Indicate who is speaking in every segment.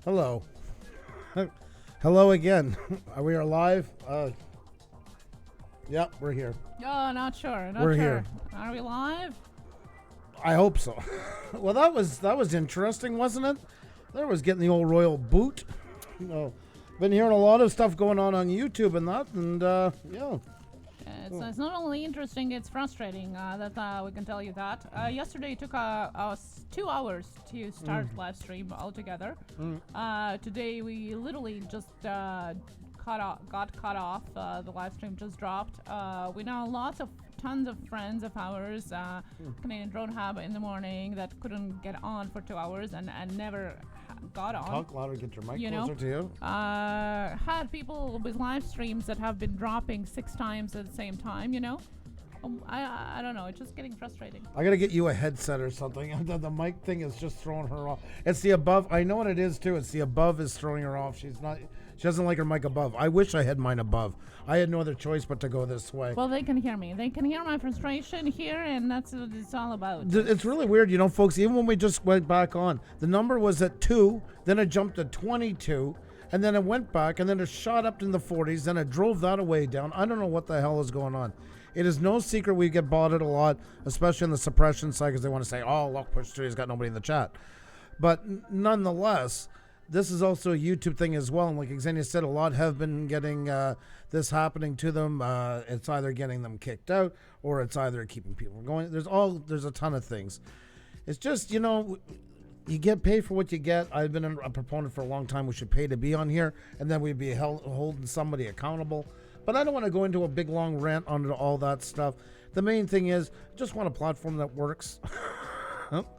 Speaker 1: Hello. Hello again. We are live. Yep, we're here.
Speaker 2: Oh, not sure.
Speaker 1: We're here.
Speaker 2: Are we live?
Speaker 1: I hope so. Well, that was interesting, wasn't it? There was getting the old royal boot. Been hearing a lot of stuff going on YouTube and that, and yeah.
Speaker 2: It's not only interesting, it's frustrating. That we can tell you that. Yesterday it took us 2 hours to start live stream altogether. Today we literally just got cut off. The live stream just dropped. We know tons of friends of ours, Canadian Drone Hub in the morning, that couldn't get on for 2 hours and never got on.
Speaker 1: Talk louder, get your mic closer to you.
Speaker 2: Had people with live streams that have been dropping 6 times at the same time, I don't know, it's just getting frustrating.
Speaker 1: I gotta get you a headset or something. The mic thing is just throwing her off. It's the above. I know what it is too. It's the above is throwing her off. She doesn't like her mic above. I wish I had mine above. I had no other choice but to go this way.
Speaker 2: Well, they can hear me. They can hear my frustration here, and that's what it's all about.
Speaker 1: It's really weird, folks. Even when we just went back on, the number was at 2, then it jumped to 22, and then it went back, and then it shot up in the 40s, then it drove that away down. I don't know what the hell is going on. It is no secret we get botted a lot, especially on the suppression side, because they want to say, oh, look, Push 3 has got nobody in the chat. But nonetheless, this is also a YouTube thing as well. And like Xenia said, a lot have been getting this happening to them. It's either getting them kicked out or it's either keeping people going. There's a ton of things. It's just, you get paid for what you get. I've been a proponent for a long time. We should pay to be on here, and then we'd be holding somebody accountable. But I don't want to go into a big, long rant on all that stuff. The main thing is, I just want a platform that works.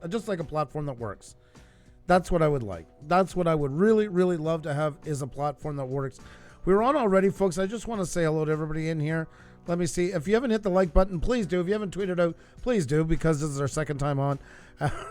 Speaker 1: Just like a platform that works. That's what I would like. That's what I would really, really love to have, is a platform that works. We're on already, folks. I just want to say hello to everybody in here. Let me see. If you haven't hit the like button, please do. If you haven't tweeted out, please do, because this is our second time on.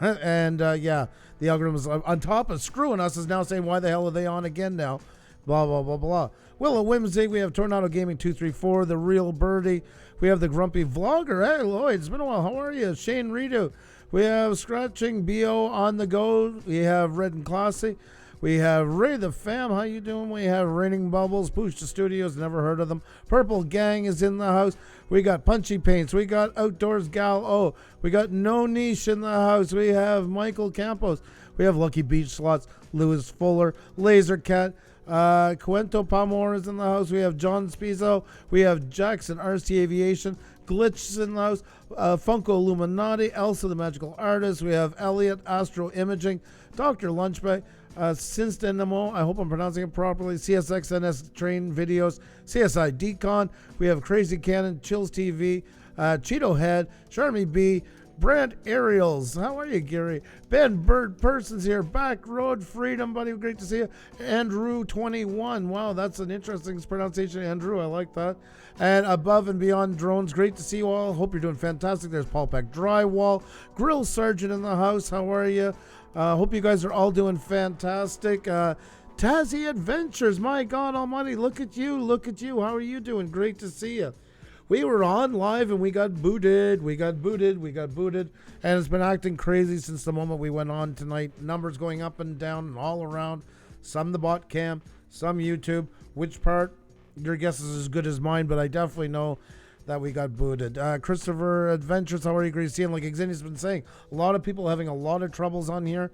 Speaker 1: And yeah, the algorithm is on top of screwing us, is now saying, why the hell are they on again now? Blah, blah, blah, blah. Willow Whimsy, we have Tornado Gaming 234, The Real Birdie. We have the Grumpy Vlogger. Hey, Lloyd, it's been a while. How are you? Shane Redo. We have Scratching B.O. on the go. We have Red and Classy. We have Ray the Fam. How you doing? We have Raining Bubbles. Pusa Studios. Never heard of them. Purple Gang is in the house. We got Punchy Paints. We got Outdoors Gal O. We got No Niche in the house. We have Michael Campos. We have Lucky Beach Slots. Lewis Fuller. Laser Cat. Cuento Palmore is in the house. We have John Spizzo. We have Jackson RC Aviation. Glitch is in the house. Funko Illuminati. Elsa the Magical Artist. We have Elliot Astro Imaging. Dr. Lunchbay. Sinstinamo. I hope I'm pronouncing it properly. CSXNS Train Videos. CSI Decon. We have Crazy Cannon. Chills TV. Cheeto Head. Charmy B. Brent Ariels. How are you, Gary? Ben Bird Persons here. Back Road Freedom, buddy. Great to see you. Andrew 21. Wow, that's an interesting pronunciation, Andrew. I like that. And Above and Beyond Drones. Great to see you all. Hope you're doing fantastic. There's Paul Peck Drywall. Grill Sergeant in the house. How are you? Hope you guys are all doing fantastic. Tazzy Adventures. My God almighty. Look at you. Look at you. How are you doing? Great to see you. We were on live and we got booted. And it's been acting crazy since the moment we went on tonight. Numbers going up and down and all around. Some the bot cam, some YouTube. Which part? Your guess is as good as mine, but I definitely know that we got booted. Christopher Adventures, how are you? Great to see you. Like Xenia's been saying, a lot of people having a lot of troubles on here.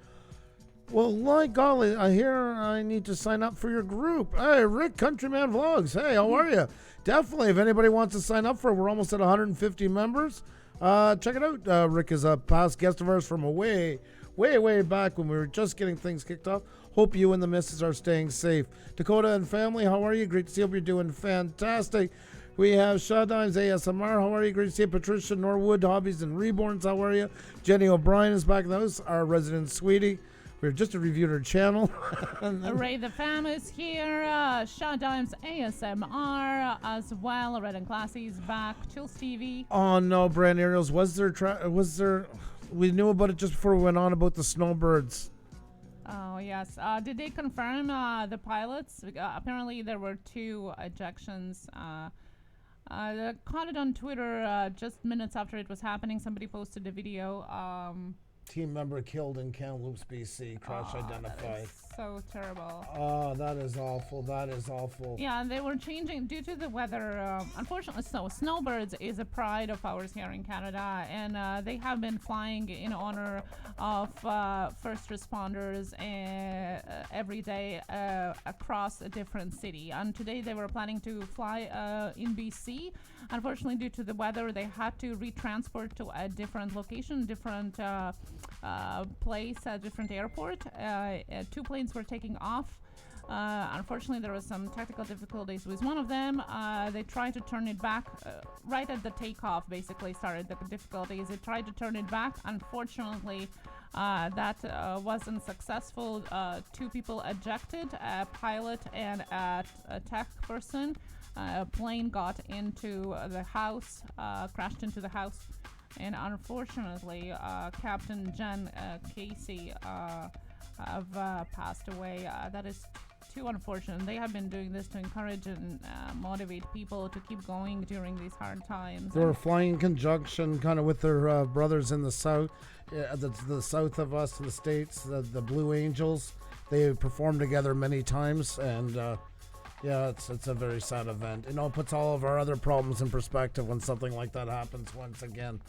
Speaker 1: Well, my golly, I hear I need to sign up for your group. Hey, Rick Countryman Vlogs. Hey, how are you? Definitely, if anybody wants to sign up for it, we're almost at 150 members. Check it out. Rick is a past guest of ours from way back when we were just getting things kicked off. Hope you and the missus are staying safe. Dakota and family, how are you? Great to see you. Hope you're doing fantastic. We have Shawdimes ASMR. How are you? Great to see you. Patricia Norwood, Hobbies and Reborns. How are you? Jenny O'Brien is back in the house. Our resident sweetie. We just reviewed her channel.
Speaker 2: Ray the Fam is here. Shawdimes ASMR as well. Red and Classy's back. Chills TV.
Speaker 1: Oh no, Brand Ariels. Was there? We knew about it just before we went on about the snowbirds.
Speaker 2: Oh yes. Did they confirm the pilots? Apparently there were 2 ejections. I caught it on Twitter just minutes after it was happening. Somebody posted a video.
Speaker 1: Team member killed in Kamloops, BC. Crash identified.
Speaker 2: That is so terrible.
Speaker 1: Oh, that is awful. That is awful.
Speaker 2: Yeah, and they were changing due to the weather. Unfortunately, snowbirds is a pride of ours here in Canada, and they have been flying in honor of first responders every day across a different city. And today they were planning to fly in BC. Unfortunately, due to the weather, they had to retransport to a different location, different place, a different airport. Two planes were taking off. Unfortunately, there was some technical difficulties with one of them. They tried to turn it back right at the takeoff. Basically, started the difficulties. They tried to turn it back. Unfortunately, that wasn't successful. Two people ejected: a pilot and a tech person. A plane got into the house, crashed into the house, and unfortunately, Captain Jen Casey have passed away. That is too unfortunate. They have been doing this to encourage and motivate people to keep going during these hard times.
Speaker 1: They were flying in conjunction kind of with their brothers in the south, the south of us in the States, the Blue Angels. They performed together many times, and yeah, it's a very sad event. It puts all of our other problems in perspective when something like that happens once again.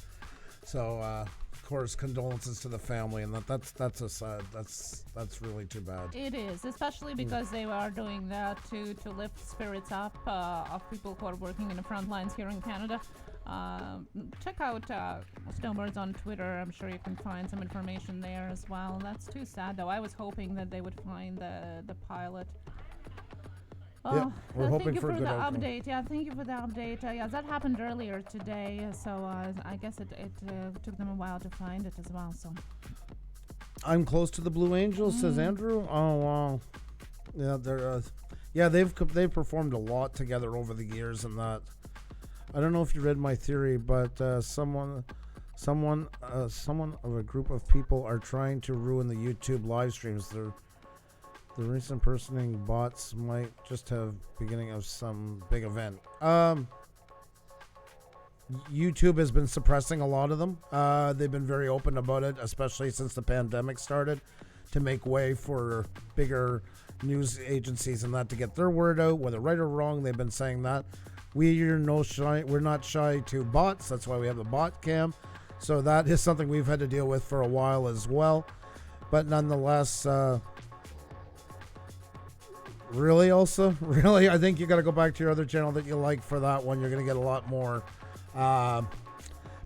Speaker 1: So, of course, condolences to the family, and that's really too bad.
Speaker 2: It is, especially because they are doing that to lift spirits up of people who are working in the front lines here in Canada. Check out Snowbirds on Twitter. I'm sure you can find some information there as well. That's too sad, though. I was hoping that they would find the pilot.
Speaker 1: Yeah, we're hoping
Speaker 2: thank you
Speaker 1: for
Speaker 2: for
Speaker 1: a good
Speaker 2: the
Speaker 1: outcome.
Speaker 2: update. Yeah, thank you for the update. Yeah, that happened earlier today, so I guess it took them a while to find it as well. So
Speaker 1: I'm close to the Blue Angels, says Andrew. Oh wow, yeah, they're they've performed a lot together over the years, and that I don't know if you read my theory, but someone of a group of people are trying to ruin the YouTube live streams. The recent impersonating bots might just have beginning of some big event. YouTube has been suppressing a lot of them. They've been very open about it, especially since the pandemic started, to make way for bigger news agencies and that to get their word out, whether right or wrong. They've been saying that. We're not shy to bots. That's why we have the bot cam. So that is something we've had to deal with for a while as well. But nonetheless, really, Elsa? Really? I think you got to go back to your other channel that you like for that one. You're going to get a lot more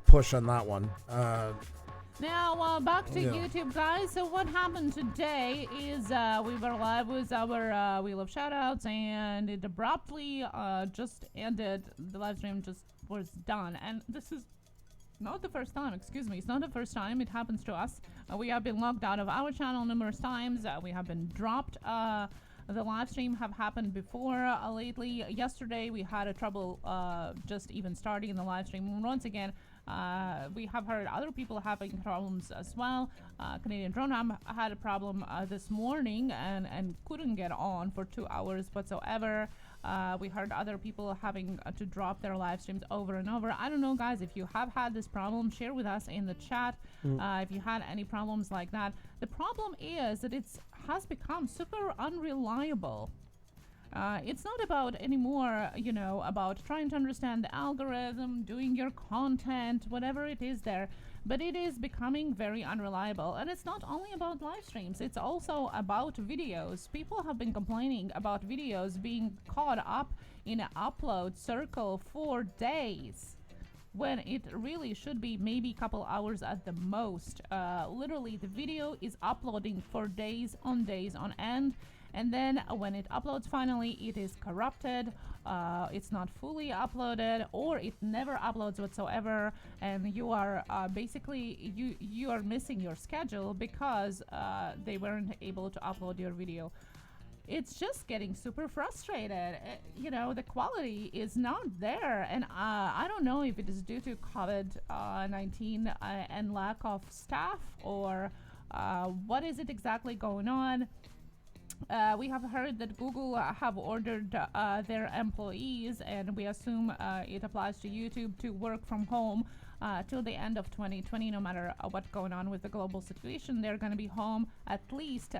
Speaker 1: push on that one.
Speaker 2: now back to YouTube, guys. So what happened today is we were live with our Wheel of Shoutouts, and it abruptly just ended. The live stream just was done, and this is not the first time. Excuse me, it's not the first time it happens to us. We have been logged out of our channel numerous times. We have been dropped. The live stream have happened before lately. Yesterday we had a trouble just even starting the live stream. Once again, we have heard other people having problems as well. Canadian Drone had a problem this morning and couldn't get on for 2 hours whatsoever. We heard other people having to drop their live streams over and over. I don't know, guys, if you have had this problem, share with us in the chat if you had any problems like that. The problem is that it has become super unreliable. It's not about anymore, about trying to understand the algorithm, doing your content, whatever it is there, but it is becoming very unreliable. And it's not only about live streams, it's also about videos. People have been complaining about videos being caught up in an upload circle for days, when it really should be maybe a couple hours at the most. Literally, the video is uploading for days on end. And then when it uploads finally, it is corrupted, it's not fully uploaded, or it never uploads whatsoever, and you are basically, you are missing your schedule because they weren't able to upload your video. It's just getting super frustrated. The quality is not there, and I don't know if it is due to COVID-19 and lack of staff, or what is it exactly going on. We have heard that Google have ordered their employees, and we assume it applies to YouTube, to work from home till the end of 2020. No matter what's going on with the global situation, they're going to be home at least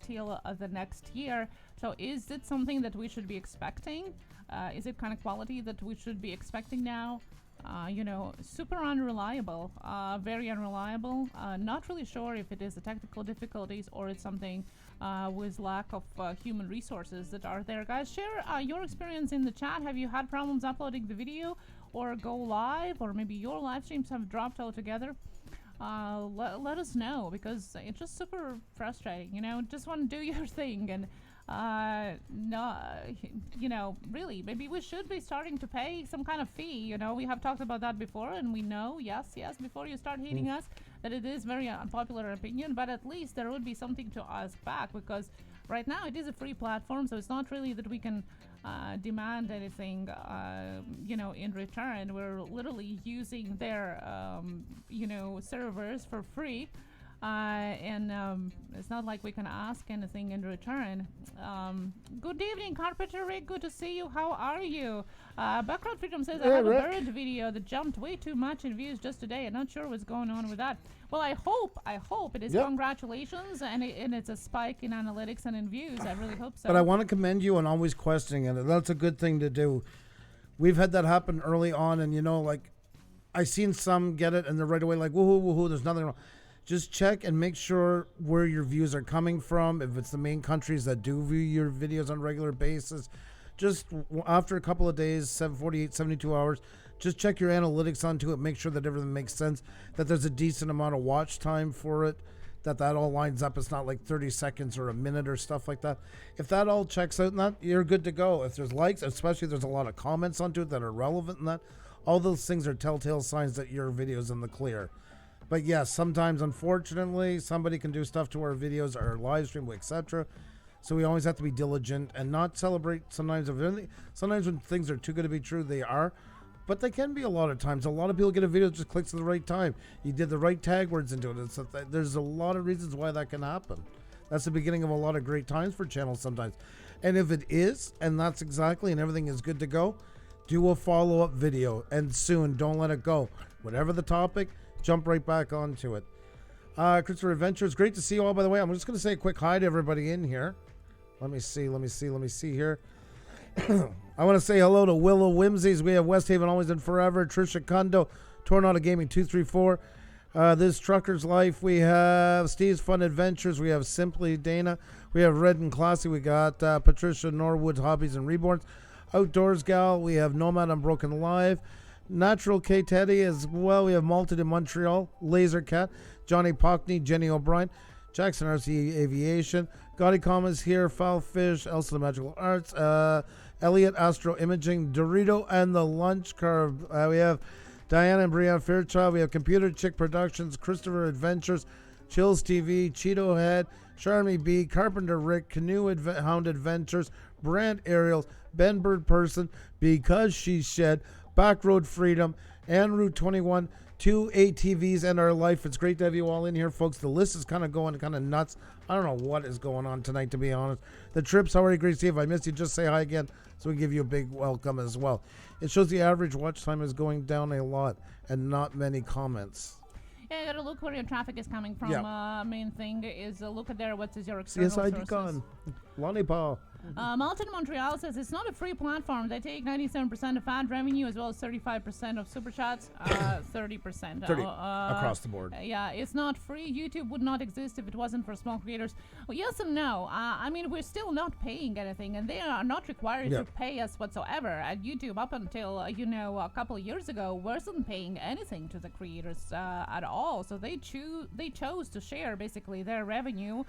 Speaker 2: till the next year. So is it something that we should be expecting? Is it kind of quality that we should be expecting now? Super unreliable, very unreliable. Not really sure if it is the technical difficulties or it's something with lack of human resources that are there. Guys, share your experience in the chat. Have you had problems uploading the video or go live, or maybe your live streams have dropped altogether? Let us know, because it's just super frustrating. Just want to do your thing, and no, really, maybe we should be starting to pay some kind of fee. We have talked about that before, and we know, yes, before you start hating us, that it is very unpopular opinion, but at least there would be something to ask back, because right now it is a free platform, so it's not really that we can demand anything, in return. We're literally using their, servers for free. And it's not like we can ask anything in return. Good evening, Carpenter Rick. Good to see you. How are you? Background Freedom says, I have a bird video that jumped way too much in views just today. I'm not sure what's going on with that. Well, I hope it is. Yep. Congratulations, and it's a spike in analytics and in views. I really hope so.
Speaker 1: But I want to commend you on always questioning it. That's a good thing to do. We've had that happen early on, and I seen some get it, and they're right away like, woohoo, woohoo, there's nothing wrong. Just check and make sure where your views are coming from. If it's the main countries that do view your videos on a regular basis, just after a couple of days, 48, 72 hours, just check your analytics onto it. Make sure that everything makes sense, that there's a decent amount of watch time for it, that all lines up. It's not like 30 seconds or a minute or stuff like that. If that all checks out, you're good to go. If there's likes, especially if there's a lot of comments onto it that are relevant and that, all those things are telltale signs that your video's in the clear. But yes, sometimes, unfortunately, somebody can do stuff to our videos, our live stream, etc. So we always have to be diligent and not celebrate. Sometimes when things are too good to be true, they are. But they can be a lot of times. A lot of people get a video that just clicks at the right time. You did the right tag words into it. There's a lot of reasons why that can happen. That's the beginning of a lot of great times for channels sometimes. And if it is, and that's exactly, and everything is good to go, do a follow-up video. And soon, don't let it go. Whatever the topic, jump right back onto it. Christopher Adventures, great to see you all, by the way. I'm just going to say a quick hi to everybody in here. Let me see here. I want to say hello to Willow Whimsies. We have West Haven Always and Forever. Trisha Kundo, Tornado Gaming 234. This Trucker's Life. We have Steve's Fun Adventures. We have Simply Dana. We have Red and Classy. We got Patricia Norwood's Hobbies and Reborns. Outdoors Gal. We have Nomad Unbroken Live. Natural K Teddy as well. We have Malted in Montreal, Laser Cat, Johnny Pockney, Jenny O'Brien, Jackson RC Aviation, Gotti Commas here, Foul Fish, Elsa the Magical Arts, Elliot Astro Imaging, Dorito and the Lunch Curve. We have Diana and Brianna Fairchild. We have Computer Chick Productions, Christopher Adventures, Chills TV, Cheeto Head, Charmy B, Carpenter Rick, Canoe Hound Adventures, Brand Aerials, Ben Bird Person, Because She Shed, Backroad Freedom, and Route 21, 2 ATVs and our life. It's great to have you all in here, folks. The list is kind of going kind of nuts. I don't know what is going on tonight, to be honest. The trips, how are you? Great to see you. If I missed you, just say hi again so we give you a big welcome as well. It shows the average watch time is going down a lot and not many comments.
Speaker 2: Yeah, you gotta look where your traffic is coming from. Yeah. Main thing is look at there. What is your external sources?
Speaker 1: CSID gone. Lonnie Paul.
Speaker 2: Malton Montreal says it's not a free platform. They take 97% of ad revenue as well as 35% of super chats. 30%.
Speaker 1: 30 across the board.
Speaker 2: Yeah, it's not free. YouTube would not exist if it wasn't for small creators. Well, yes and no. I mean, we're still not paying anything, and they are not required to pay us whatsoever. And YouTube, up until a couple of years ago, wasn't paying anything to the creators at all. So they chose to share basically their revenue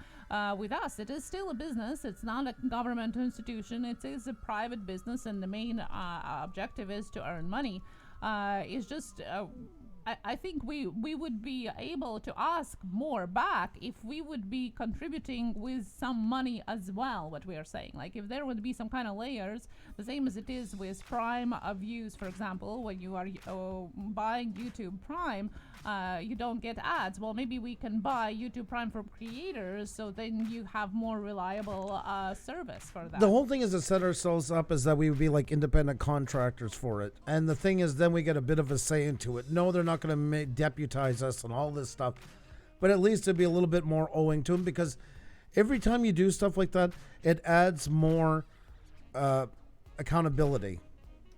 Speaker 2: with us. It is still a business. It's not a government institution. It is a private business, and the main objective is to earn money. It's just I think we would be able to ask more back if we would be contributing with some money as well. What we are saying, like if there would be some kind of layers, the same as it is with Prime views, for example, when you are buying YouTube Prime. You don't get ads. Well, maybe we can buy YouTube Prime for creators, so then you have more reliable service for that.
Speaker 1: The whole thing is to set ourselves up is that we would be like independent contractors for it. And the thing is, then we get a bit of a say into it. No, they're not going to deputize us and all this stuff, but at least it'd be a little bit more owing to them, because every time you do stuff like that, it adds more accountability,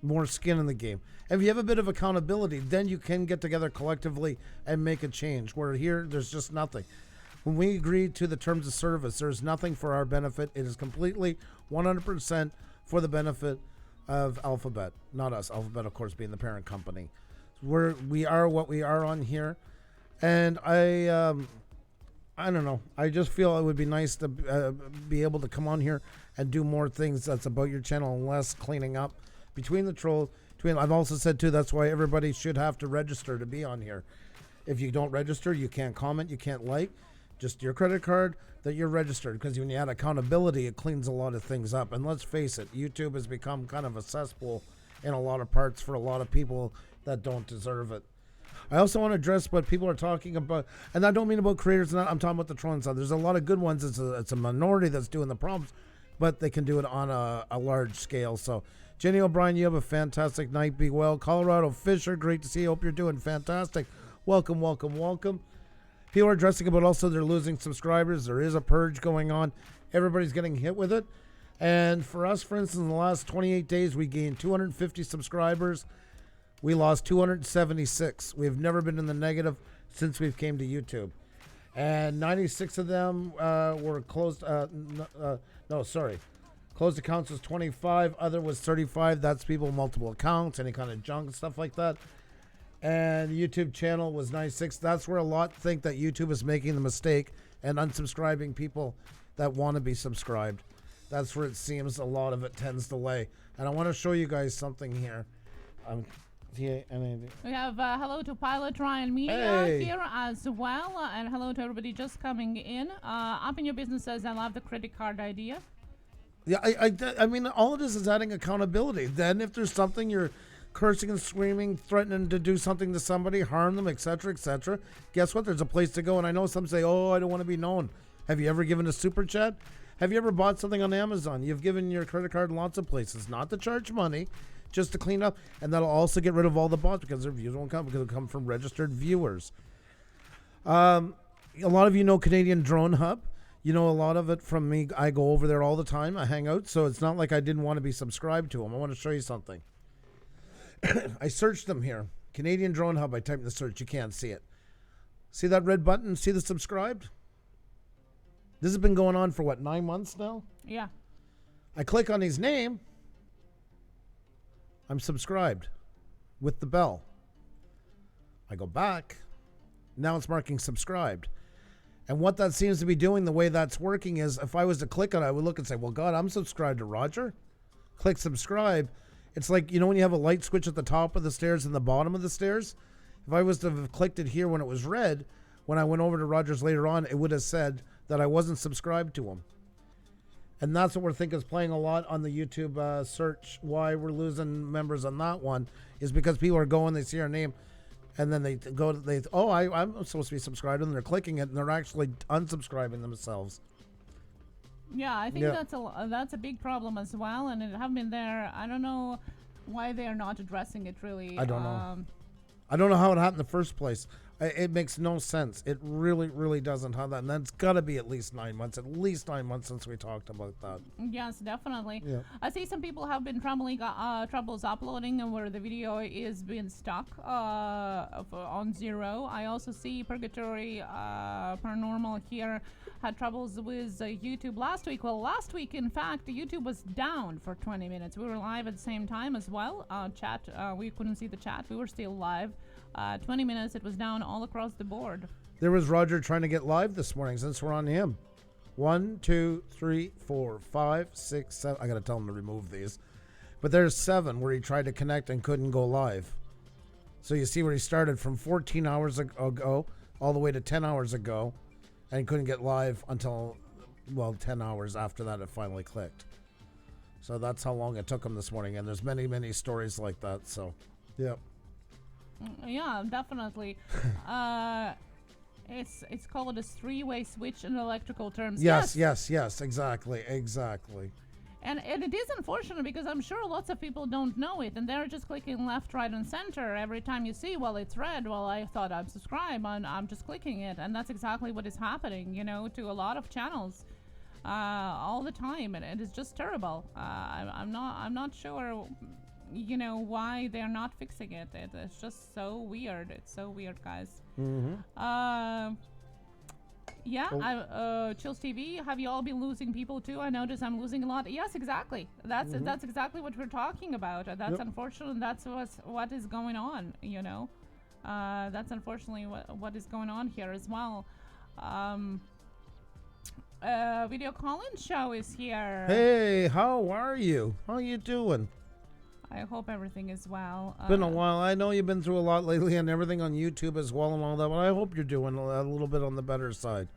Speaker 1: more skin in the game. And if you have a bit of accountability, then you can get together collectively and make a change. Where here, there's just nothing. When we agree to the terms of service, there's nothing for our benefit. It is completely 100% for the benefit of Alphabet, not us. Alphabet, of course, being the parent company. We are what we are on here. And I don't know. I just feel it would be nice to be able to come on here and do more things that's about your channel and less cleaning up between the trolls. I've also said too, that's why everybody should have to register to be on here. If you don't register, you can't comment, you can't like. Just your credit card that you're registered, because when you add accountability, it cleans a lot of things up. And let's face it, YouTube has become kind of a cesspool in a lot of parts for a lot of people that don't deserve it. I also want to address what people are talking about, and I don't mean about creators. I'm talking about the trolling side. There's a lot of good ones. It's a minority that's doing the problems, but they can do it on a large scale. So, Jenny O'Brien, you have a fantastic night. Be well. Colorado Fisher, great to see you. Hope you're doing fantastic. Welcome, welcome, welcome. People are addressing about also they're losing subscribers. There is a purge going on. Everybody's getting hit with it. And for us, for instance, in the last 28 days, we gained 250 subscribers. We lost 276. We've never been in the negative since we've came to YouTube. And 96 of them were closed. Closed accounts was 25. Other was 35. That's people with multiple accounts, any kind of junk and stuff like that. And YouTube channel was 96. That's where a lot think that YouTube is making the mistake and unsubscribing people that want to be subscribed. That's where it seems a lot of it tends to lay. And I want to show you guys something here.
Speaker 2: We have hello to Pilot Ryan Media
Speaker 1: Hey.
Speaker 2: here as well. And hello to everybody just coming in. Up in Your Business says, I love the credit card idea.
Speaker 1: Yeah, I mean, all it is adding accountability. Then if there's something you're cursing and screaming, threatening to do something to somebody, harm them, etc., guess what? There's a place to go. And I know some say, oh, I don't want to be known. Have you ever given a super chat? Have you ever bought something on Amazon? You've given your credit card in lots of places, not to charge money, just to clean up. And that'll also get rid of all the bots because their views won't come, because they'll come from registered viewers. A lot of you know Canadian Drone Hub. You know a lot of it from me. I go over there all the time. I hang out. So it's not like I didn't want to be subscribed to them. I want to show you something. I searched them here. Canadian Drone Hub. I typed in the search. You can't see it. See that red button? See the subscribed? This has been going on for what, 9 months now?
Speaker 2: Yeah.
Speaker 1: I click on his name. I'm subscribed with the bell. I go back. Now it's marking subscribed. And what that seems to be doing, the way that's working is, if I was to click on it, I would look and say, well, God, I'm subscribed to Roger. Click subscribe. It's like, you know, when you have a light switch at the top of the stairs and the bottom of the stairs? If I was to have clicked it here when it was red, when I went over to Roger's later on, it would have said that I wasn't subscribed to him. And that's what we're thinking is playing a lot on the YouTube search. Why we're losing members on that one is because people are going, they see our name, and then they go, I'm supposed to be subscribed, and they're clicking it, and they're actually unsubscribing themselves.
Speaker 2: Yeah, I think that's a big problem as well, and it have been there. I don't know why they are not addressing it really.
Speaker 1: I don't know. I don't know how it happened in the first place. It makes no sense. It really, really doesn't have that. And that's got to be at least 9 months. At least 9 months since we talked about that.
Speaker 2: Yes, definitely.
Speaker 1: Yeah.
Speaker 2: I see some people have been troubles uploading and where the video is being stuck on 0. I also see Purgatory Paranormal here had troubles with YouTube last week. Well, last week, in fact, YouTube was down for 20 minutes. We were live at the same time as well. Chat, we couldn't see the chat. We were still live. 20 minutes, it was down all across the board.
Speaker 1: There was Roger trying to get live this morning since we're on him. 1, 2, 3, 4, 5, 6, 7. I got to tell him to remove these. But there's 7 where he tried to connect and couldn't go live. So you see where he started from 14 hours ago all the way to 10 hours ago, and he couldn't get live until, 10 hours after that it finally clicked. So that's how long it took him this morning, and there's many, many stories like that. So, yep.
Speaker 2: Yeah, definitely. It's called a three-way switch in electrical terms.
Speaker 1: Yes, exactly.
Speaker 2: And it is unfortunate because I'm sure lots of people don't know it, and they're just clicking left, right, and center every time you see, well, it's red. Well, I thought I'd subscribe, and I'm just clicking it, and that's exactly what is happening, to a lot of channels, all the time, and it is just terrible. I'm not sure, why they're not fixing it. It's just so weird. It's so weird, guys.
Speaker 1: Mm-hmm.
Speaker 2: Chills TV, have you all been losing people too? I notice I'm losing a lot. Yes, exactly. That's exactly what we're talking about. That's unfortunate. That's what is going on, That's unfortunately what is going on here as well. Video call-in show is here.
Speaker 1: Hey, how are you? How you doing?
Speaker 2: I hope everything is well.
Speaker 1: Been a while. I know you've been through a lot lately and everything on YouTube as well and all that, but I hope you're doing a little bit on the better side.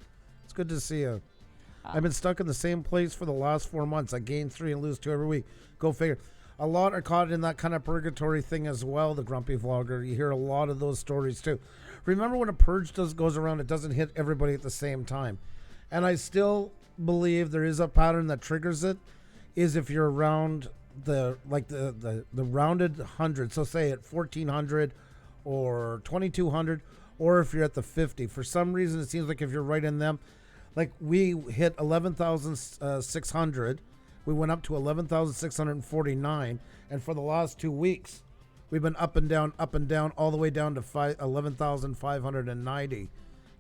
Speaker 1: It's good to see you. I've been stuck in the same place for the last 4 months. I gain 3 and lose 2 every week. Go figure. A lot are caught in that kind of purgatory thing as well, the grumpy vlogger. You hear a lot of those stories too. Remember, when a purge goes around, it doesn't hit everybody at the same time. And I still believe there is a pattern that triggers it, is if you're around the rounded 100, so say at 1400 or 2200, or if you're at the 50. For some reason it seems like if you're right in them, like we hit 11,600, we went up to 11,649, and for the last 2 weeks we've been up and down all the way down to 11,590,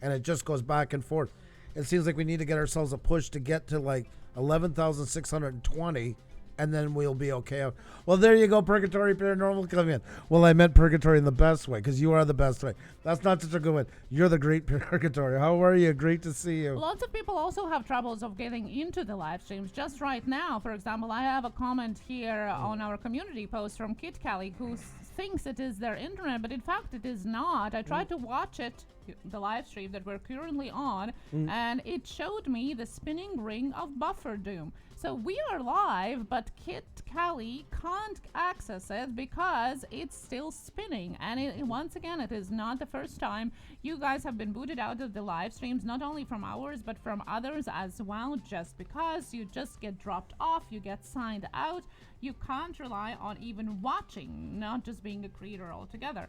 Speaker 1: and it just goes back and forth. It seems like we need to get ourselves a push to get to like 11,620, and then we'll be okay. Well, there you go, Purgatory Paranormal, come in. Well, I meant Purgatory in the best way, because you are the best way. That's not such a good one. You're the great Purgatory. How are you? Great to see you.
Speaker 2: Lots of people also have troubles of getting into the live streams. Just right now, for example, I have a comment here on our community post from Kit Kelly, who thinks it is their internet, but in fact it is not. I tried to watch it, the live stream that we're currently on, and it showed me the spinning ring of buffer doom. So we are live, but Kit Kelly can't access it because it's still spinning. And once again, it is not the first time you guys have been booted out of the live streams, not only from ours, but from others as well, just because you just get dropped off, you get signed out. You can't rely on even watching, not just being a creator altogether.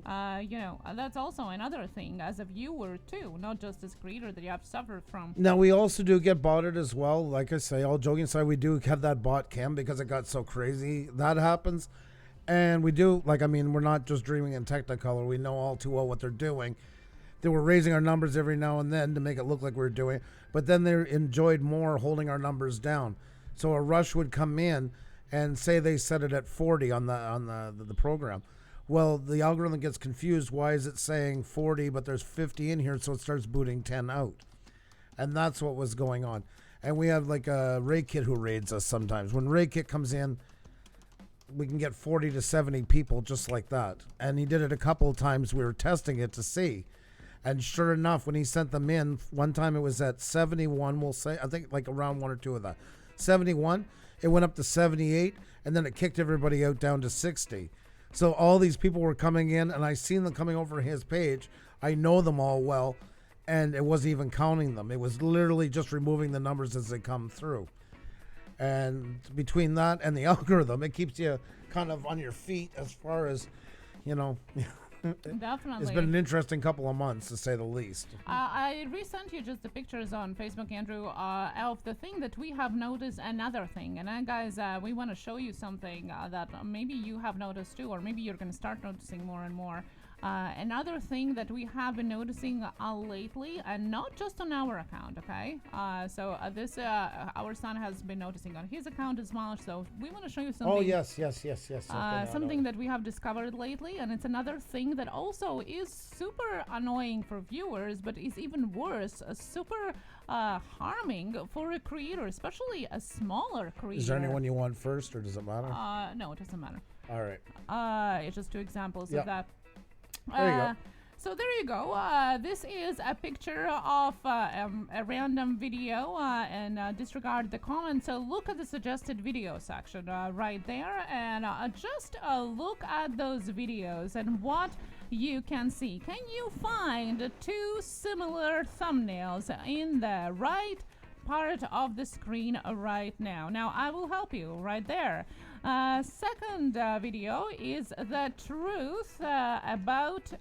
Speaker 2: That's also another thing as a viewer too, not just as creator, that you have suffered from.
Speaker 1: Now, we also do get botted as well. Like I say, all joking aside, we do have that bot cam because it got so crazy. That happens. And we do, we're not just dreaming in Technicolor. We know all too well what they're doing. They were raising our numbers every now and then to make it look like we were doing it. But then they enjoyed more holding our numbers down. So a rush would come in and say they set it at 40 on the program. Well, the algorithm gets confused. Why is it saying 40, but there's 50 in here, so it starts booting 10 out. And that's what was going on. And we have like a Ray Kit who raids us sometimes. When Ray Kit comes in, we can get 40 to 70 people just like that. And he did it a couple of times. We were testing it to see. And sure enough, when he sent them in, one time it was at 71, we'll say, I think like around 1 or 2 of that. 71, it went up to 78, and then it kicked everybody out down to 60. So all these people were coming in, and I seen them coming over his page. I know them all well, and it wasn't even counting them. It was literally just removing the numbers as they come through. And between that and the algorithm, it keeps you kind of on your feet as far as,
Speaker 2: Definitely.
Speaker 1: It's been an interesting couple of months, to say the least.
Speaker 2: I resent you just the pictures on Facebook, Andrew, of the thing that we have noticed, another thing. And guys, we want to show you something that maybe you have noticed too, or maybe you're going to start noticing more and more. Another thing that we have been noticing lately, and not just on our account, okay? So this, our son has been noticing on his account as well. So we want to show you something.
Speaker 1: Oh, yes.
Speaker 2: Something that we have discovered lately, and it's another thing that also is super annoying for viewers, but is even worse, super harming for a creator, especially a smaller creator.
Speaker 1: Is there anyone you want first, or does it matter?
Speaker 2: No, it doesn't matter.
Speaker 1: All right.
Speaker 2: It's just 2 examples
Speaker 1: Yep.
Speaker 2: of that.
Speaker 1: There you go.
Speaker 2: So there you go. This is a picture of a random video, and disregard the comments. So look at the suggested video section right there, and just look at those videos and what you can see. Can you find 2 similar thumbnails in the right part of the screen right now? Now I will help you right there. Second video is the truth about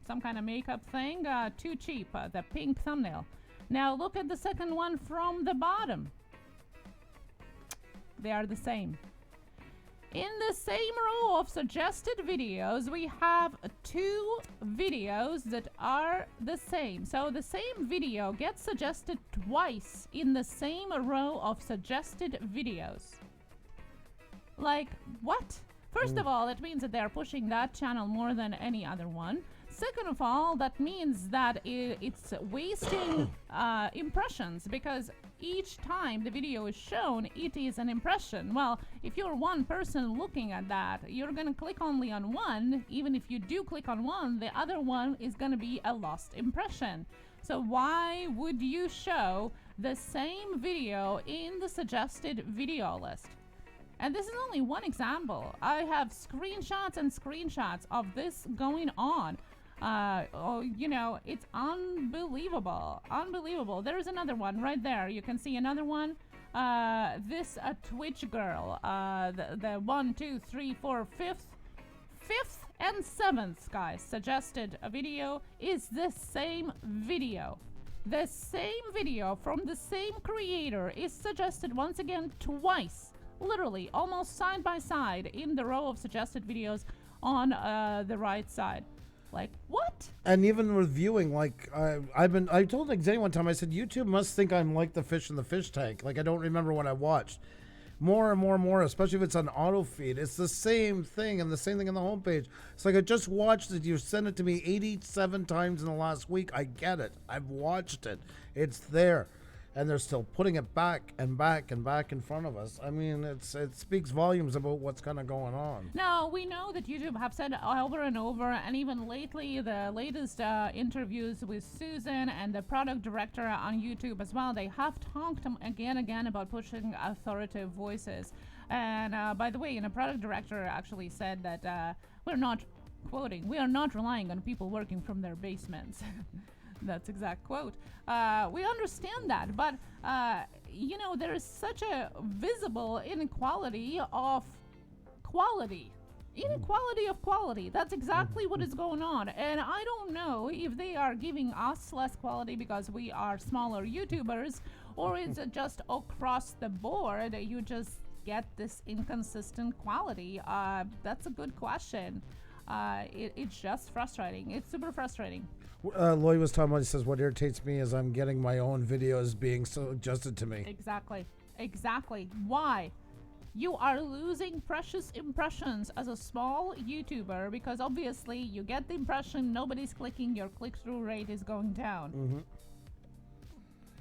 Speaker 2: some kind of makeup thing, too cheap, the pink thumbnail. Now look at the second one from the bottom. They are the same. In the same row of suggested videos, we have 2 videos that are the same. So the same video gets suggested twice in the same row of suggested videos. Like, what? First of all, it means that they're pushing that channel more than any other one. Second of all, that means that it's wasting impressions, because each time the video is shown, it is an impression. Well, if you're one person looking at that, you're going to click only on one. Even if you do click on one, the other one is going to be a lost impression. So why would you show the same video in the suggested video list? And this is only one example. I have screenshots and screenshots of this going on. You know, it's unbelievable. Unbelievable. There's another one right there. You can see another one. This Twitch girl. The 1, 2, 3, 4, 5th and 7th, guys, suggested a video is the same video. The same video from the same creator is suggested once again twice. Literally, almost side by side in the row of suggested videos on the right side. Like, what?
Speaker 1: And even reviewing, like, I told Xavier one time, I said, YouTube must think I'm like the fish in the fish tank. Like, I don't remember what I watched. More and more and more, especially if it's on auto feed. It's the same thing and the same thing on the homepage. It's like, I just watched it. You sent it to me 87 times in the last week. I get it. I've watched it. It's there. And they're still putting it back and back and back in front of us. I mean, it speaks volumes about what's kind of going on.
Speaker 2: Now, we know that YouTube have said over and over, and even lately, the latest interviews with Susan and the product director on YouTube as well, they have talked again about pushing authoritative voices. And by the way, the product director actually said that we're not quoting, we are not relying on people working from their basements. That's exact quote. We understand that, but you know, there is such a visible inequality of quality. Inequality of quality. That's exactly what is going on. And I don't know if they are giving us less quality because we are smaller YouTubers, or is it just across the board you just get this inconsistent quality? That's a good question. It's just frustrating. It's super frustrating.
Speaker 1: Lloyd was talking about, he says, what irritates me is I'm getting my own videos being suggested to me.
Speaker 2: Exactly. Why? You are losing precious impressions as a small YouTuber because obviously you get the impression nobody's clicking, your click-through rate is going down.
Speaker 1: Mm-hmm.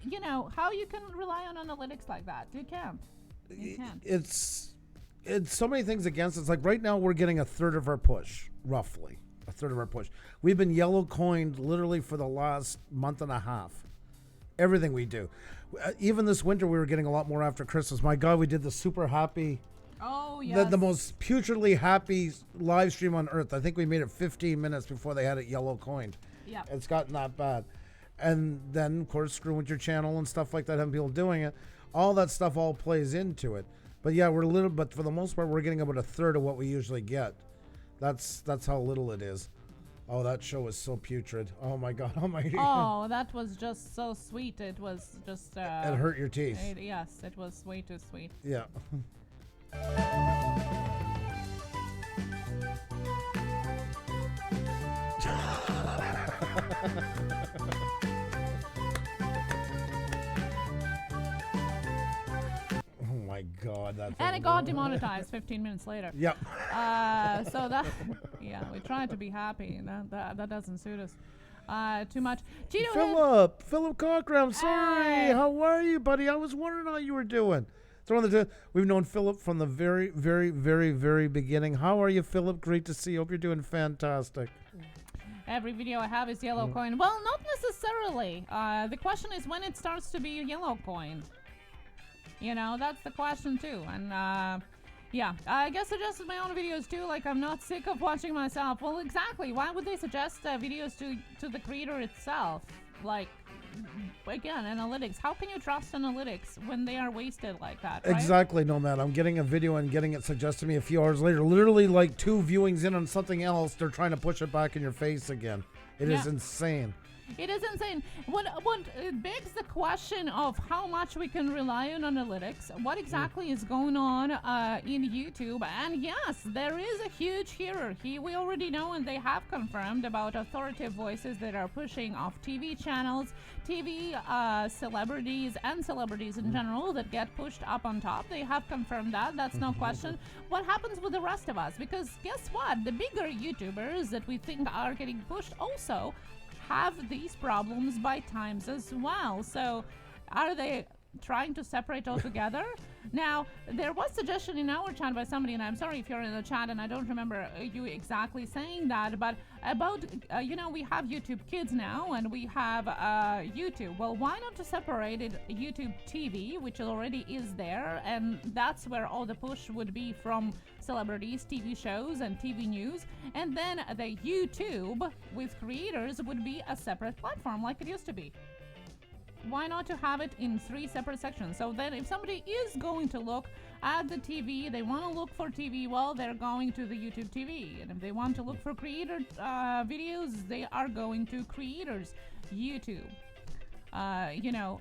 Speaker 2: You know, how you can rely on analytics like that? You can't.
Speaker 1: It's so many things against us. Like right now we're getting a third of our push, roughly. A third of our push. We've been yellow coined literally for the last month and a half. Everything we do. Even this winter we were getting a lot more after Christmas. My God, we did the super happy.
Speaker 2: Oh, yes.
Speaker 1: The most putridly happy live stream on earth. I think we made it 15 minutes before they had it yellow coined.
Speaker 2: Yeah.
Speaker 1: It's gotten that bad. And then, of course, screwing with your channel and stuff like that, having people doing it. All that stuff all plays into it. But yeah, but for the most part, we're getting about a third of what we usually get. That's how little it is. Oh, that show was so putrid. Oh my God. Oh my God.
Speaker 2: Oh, that was just so sweet. It was just.
Speaker 1: It hurt your teeth.
Speaker 2: Yes, it was way too sweet.
Speaker 1: Yeah. My God,
Speaker 2: and it got demonetized 15 minutes later.
Speaker 1: Yep.
Speaker 2: So that, yeah, we tried to be happy. That doesn't suit us too much.
Speaker 1: Philip Cochran, I'm sorry.
Speaker 2: Hey.
Speaker 1: How are you, buddy? I was wondering how you were doing. Throw in the We've known Philip from the very, very, very, very beginning. How are you, Philip? Great to see you. Hope you're doing fantastic.
Speaker 2: Every video I have is yellow coin. Well, not necessarily. The question is when it starts to be a yellow coin. You know, that's the question too. And yeah, I guess suggested my own videos too. Like, I'm not sick of watching myself. Well, exactly. Why would they suggest videos to the creator itself? Like, again, analytics. How can you trust analytics when they are wasted like that, right?
Speaker 1: Exactly, Nomad. I'm getting a video and getting it suggested to me a few hours later. Literally like 2 viewings in on something else, they're trying to push it back in your face again. It is insane.
Speaker 2: It is insane. What it begs the question of how much we can rely on analytics, what exactly is going on in YouTube, and yes, there is a huge hierarchy. We already know, and they have confirmed, about authoritative voices that are pushing off TV channels, TV celebrities, and celebrities in general that get pushed up on top. They have confirmed that. That's no question. What happens with the rest of us? Because guess what? The bigger YouTubers that we think are getting pushed also have these problems by times as well. So are they trying to separate altogether? Now, there was suggestion in our chat by somebody, and I'm sorry if you're in the chat and I don't remember you exactly saying that, but about, you know, we have YouTube Kids now and we have YouTube. Well, why not to separate it YouTube TV, which already is there, and that's where all the push would be from celebrities, TV shows, and TV news, and then the YouTube with creators would be a separate platform like it used to be. Why not to have it in 3 separate sections? So then if somebody is going to look at the TV, they want to look for TV, well, they're going to the YouTube TV. And if they want to look for creator videos, they are going to creators YouTube. You know,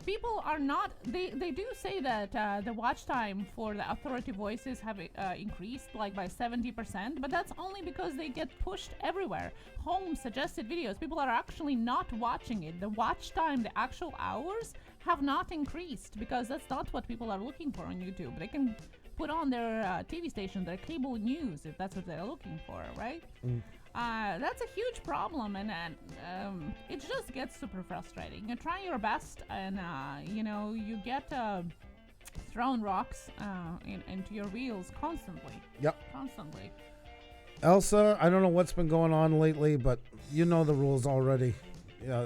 Speaker 2: people are not, they do say that the watch time for the authoritative voices have increased like by 70%, but that's only because they get pushed everywhere. Home suggested videos, people are actually not watching it. The watch time, the actual hours, have not increased because that's not what people are looking for on YouTube. They can put on their TV station, their cable news, if that's what they're looking for, right? That's a huge problem, and it just gets super frustrating. You try your best, and you know, you get thrown rocks into your wheels constantly. Yep. Constantly.
Speaker 1: Elsa, I don't know what's been going on lately, but you know the rules already. Yeah.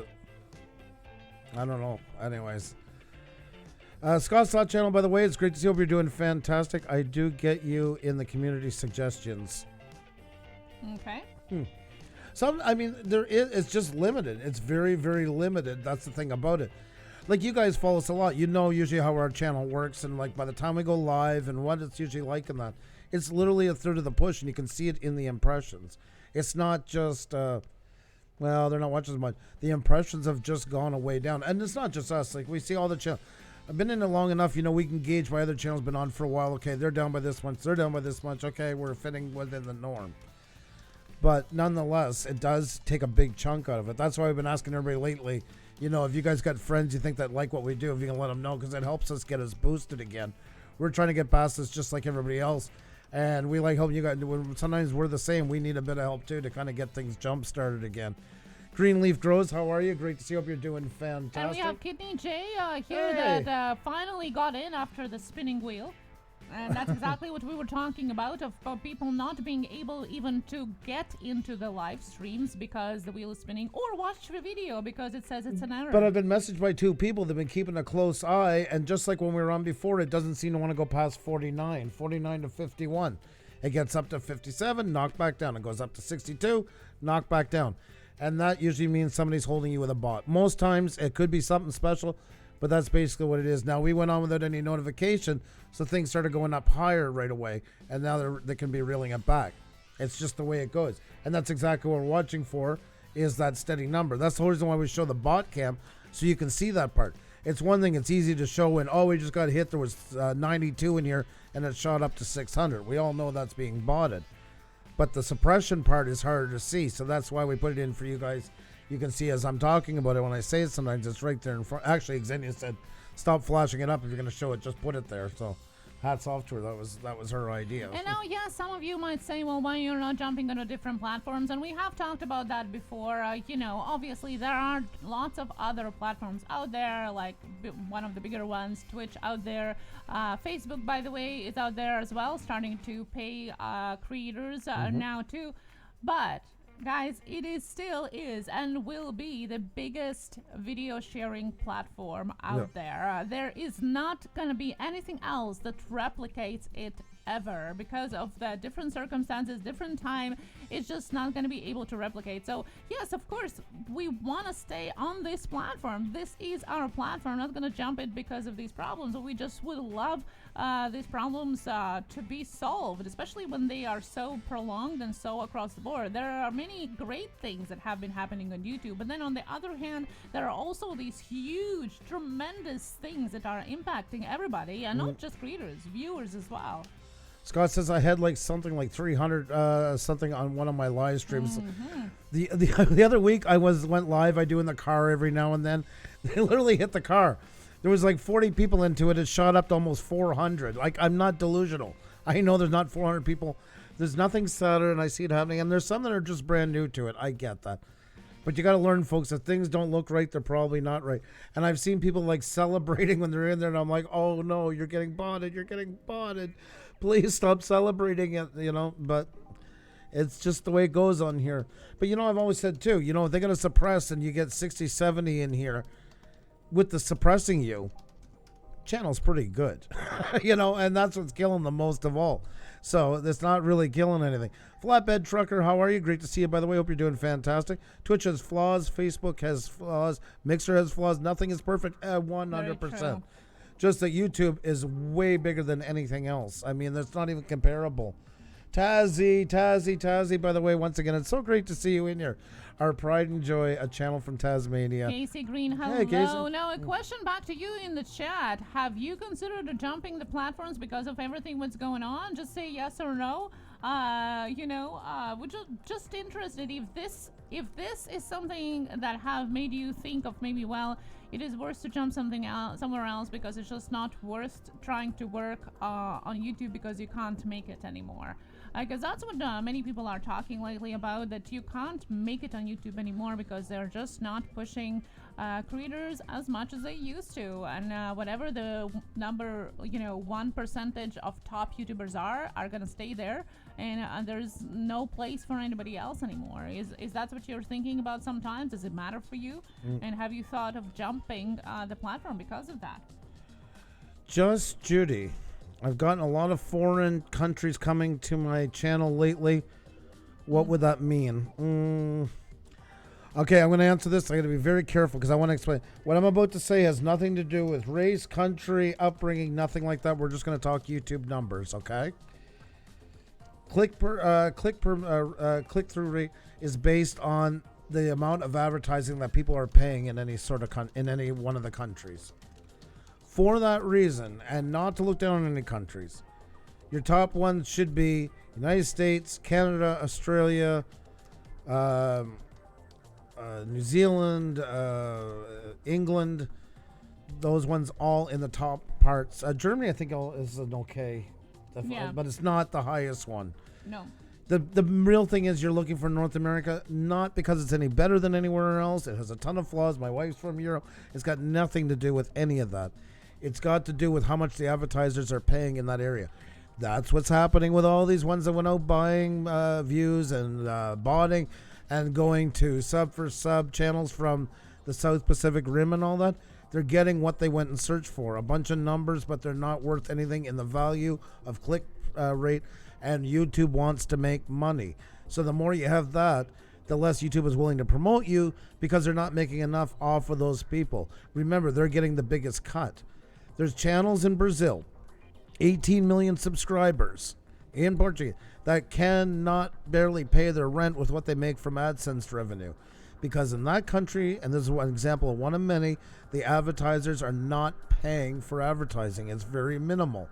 Speaker 1: I don't know. Anyways. Scott's Thought Channel, by the way, it's great to see. Hope you're doing fantastic. I do get you in the community suggestions.
Speaker 2: Okay.
Speaker 1: Some, I mean, it's just limited. It's very, very limited. That's the thing about it. Like, you guys follow us a lot. You know usually how our channel works, and like by the time we go live and what it's usually like in that, it's literally a third of the push, and you can see it in the impressions. It's not just, well, they're not watching as much. The impressions have just gone way down. And it's not just us. Like, we see all the channels. I've been in it long enough, you know, we can gauge why other channels been on for a while. Okay, they're down by this much. They're down by this much. Okay, we're fitting within the norm. But nonetheless, it does take a big chunk out of it. That's why I've been asking everybody lately, you know, if you guys got friends you think that like what we do, if you can let them know, because it helps us get us boosted again. We're trying to get past this just like everybody else. And we like helping you guys. Sometimes we're the same. We need a bit of help too to kind of get things jump started again. Greenleaf Grows, how are you? Great to see you. Hope you're doing fantastic.
Speaker 2: And we have Kidney J here that finally got in after the spinning wheel. And that's exactly what we were talking about, of people not being able even to get into the live streams because the wheel is spinning, or watch the video because it says it's an error.
Speaker 1: But I've been messaged by 2 people that have been keeping a close eye, and just like when we were on before, it doesn't seem to want to go past 49 to 51. It gets up to 57, knocked back down. It goes up to 62, knocked back down. And that usually means somebody's holding you with a bot. Most times it could be something special, but that's basically what it is. Now, we went on without any notification, so things started going up higher right away, and now they can be reeling it back. It's just the way it goes. And that's exactly what we're watching for, is that steady number. That's the whole reason why we show the bot cam, so you can see that part. It's one thing, it's easy to show when, oh, we just got hit, there was 92 in here, and it shot up to 600. We all know that's being botted. But the suppression part is harder to see, so that's why we put it in for you guys. You can see as I'm talking about it, when I say it, sometimes it's right there in front. Actually, Xenia said, stop flashing it up. If you're going to show it, just put it there. So hats off to her. That was her idea.
Speaker 2: And now, yeah, some of you might say, well, why you're not jumping onto different platforms? And we have talked about that before. Obviously there are lots of other platforms out there, like one of the bigger ones, Twitch out there. Facebook, by the way, is out there as well, starting to pay creators now too. But guys, it still is and will be the biggest video sharing platform out there. There is not going to be anything else that replicates it ever because of the different circumstances, different time. It's just not going to be able to replicate. So yes, of course, we want to stay on this platform. This is our platform. I'm not going to jump it because of these problems. We just would love these problems to be solved, especially when they are so prolonged and so across the board. There are many great things that have been happening on YouTube, but then on the other hand, there are also these huge, tremendous things that are impacting everybody, and not just creators, viewers as well.
Speaker 1: Scott says I had something like 300 something on one of my live streams. The other week I went live. I do in the car every now and then. They literally hit the car. There was 40 people into it. It shot up to almost 400. I'm not delusional. I know there's not 400 people. There's nothing sadder, and I see it happening. And there's some that are just brand new to it. I get that. But you got to learn, folks, if things don't look right, they're probably not right. And I've seen people celebrating when they're in there, and I'm like, oh no, you're getting botted. You're getting botted. Please stop celebrating it, but it's just the way it goes on here. But I've always said too, if they're going to suppress and you get 60, 70 in here with the suppressing channel's pretty good, and that's what's killing them most of all. So it's not really killing anything. Flatbed Trucker, how are you? Great to see you, by the way. Hope you're doing fantastic. Twitch has flaws. Facebook has flaws. Mixer has flaws. Nothing is perfect. 100%. Just that YouTube is way bigger than anything else. I mean, that's not even comparable. Tazzy, by the way, once again, it's so great to see you in here. Our Pride and Joy, a channel from Tasmania.
Speaker 2: Casey Green, hello.
Speaker 1: Hey, Casey.
Speaker 2: Now, a question back to you in the chat. Have you considered jumping the platforms because of everything that's going on? Just say yes or no. We're just interested if this is something that have made you think of maybe, it is worth to jump somewhere else because it's just not worth trying to work on YouTube because you can't make it anymore. Because that's what many people are talking lately about, that you can't make it on YouTube anymore because they're just not pushing creators as much as they used to. And whatever the number, 1% of top YouTubers are going to stay there. And there's no place for anybody else anymore. Is that what you're thinking about sometimes? Does it matter for you? And have you thought of jumping the platform because of that?
Speaker 1: Just Judy. I've gotten a lot of foreign countries coming to my channel lately. What would that mean? Okay, I'm going to answer this. I got to be very careful because I want to explain. What I'm about to say has nothing to do with race, country, upbringing, nothing like that. We're just going to talk YouTube numbers, okay? Click-through rate is based on the amount of advertising that people are paying in any in any one of the countries. For that reason, and not to look down on any countries, your top ones should be United States, Canada, Australia, New Zealand, England. Those ones all in the top parts. Germany, I think, is an okay. But it's not the highest one.
Speaker 2: No.
Speaker 1: The real thing is you're looking for North America, not because it's any better than anywhere else. It has a ton of flaws. My wife's from Europe. It's got nothing to do with any of that. It's got to do with how much the advertisers are paying in that area. That's what's happening with all these ones that went out buying views and botting and going to sub for sub channels from the South Pacific Rim and all that. They're getting what they went and searched for, a bunch of numbers, but they're not worth anything in the value of click rate, and YouTube wants to make money. So the more you have that, the less YouTube is willing to promote you because they're not making enough off of those people. Remember, they're getting the biggest cut. There's channels in Brazil, 18 million subscribers in Portugal, that cannot barely pay their rent with what they make from AdSense revenue. Because in that country, and this is one example of one of many, the advertisers are not paying for advertising. It's very minimal.